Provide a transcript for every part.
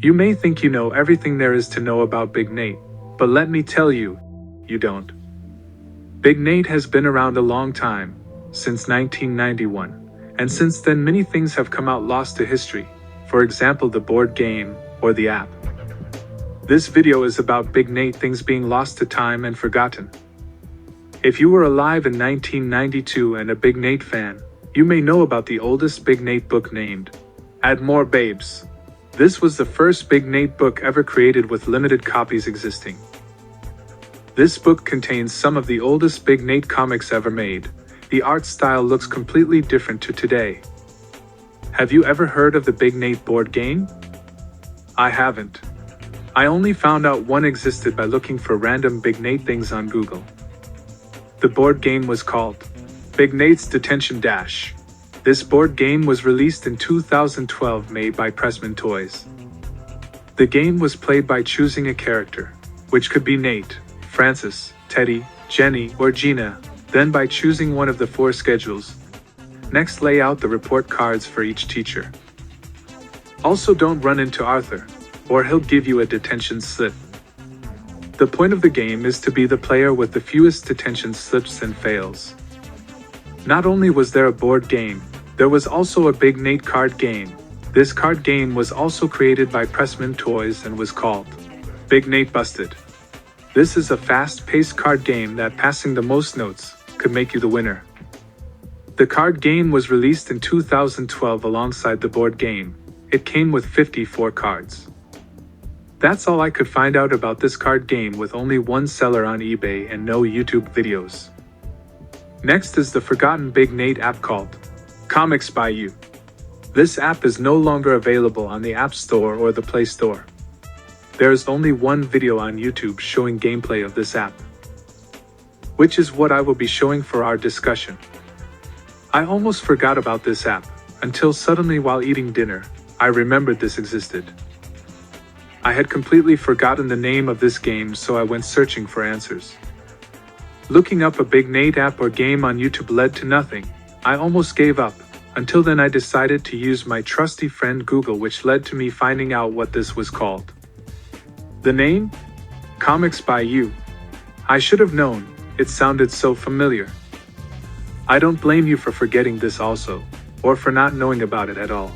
You may think you know everything there is to know about Big Nate, but let me tell you, you don't. Big Nate has been around a long time, since 1991, and since then many things have come out lost to history, for example the board game, or the app. This video is about Big Nate things being lost to time and forgotten. If you were alive in 1992 and a Big Nate fan, you may know about the oldest Big Nate book named Add More Babes. This was the first Big Nate book ever created with limited copies existing. This book contains some of the oldest Big Nate comics ever made. The art style looks completely different to today. Have you ever heard of the Big Nate board game? I haven't. I only found out one existed by looking for random Big Nate things on Google. The board game was called Big Nate's Detention Dash. This board game was released in 2012 made by Pressman Toys. The game was played by choosing a character, which could be Nate, Francis, Teddy, Jenny, or Gina, then by choosing one of the 4 schedules. Next, lay out the report cards for each teacher. Also, don't run into Arthur, or he'll give you a detention slip. The point of the game is to be the player with the fewest detention slips and fails. Not only was there a board game, there was also a Big Nate card game. This card game was also created by Pressman Toys and was called Big Nate Busted. This is a fast-paced card game that passing the most notes could make you the winner. The card game was released in 2012 alongside the board game. It came with 54 cards. That's all I could find out about this card game with only one seller on eBay and no YouTube videos. Next is the forgotten Big Nate app called Comics by You. This app is no longer available on the App Store or the Play Store. There is only one video on YouTube showing gameplay of this app, which is what I will be showing for our discussion. I almost forgot about this app, until suddenly while eating dinner, I remembered this existed. I had completely forgotten the name of this game, so I went searching for answers. Looking up a Big Nate app or game on YouTube led to nothing. I almost gave up. Until then I decided to use my trusty friend Google, which led to me finding out what this was called. The name? Comics by You. I should have known, it sounded so familiar. I don't blame you for forgetting this also, or for not knowing about it at all.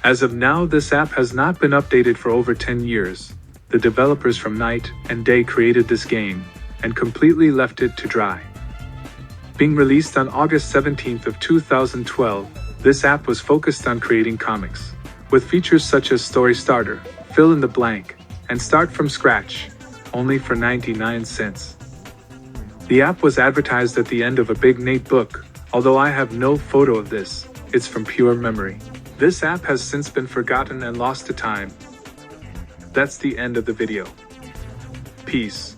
As of now, this app has not been updated for over 10 years. The developers from Night and Day created this game, and completely left it to dry. Being released on August 17th of 2012, this app was focused on creating comics, with features such as Story Starter, Fill in the Blank, and Start from Scratch, only for 99 cents. The app was advertised at the end of a Big Nate book, although I have no photo of this, it's from pure memory. This app has since been forgotten and lost to time. That's the end of the video. Peace.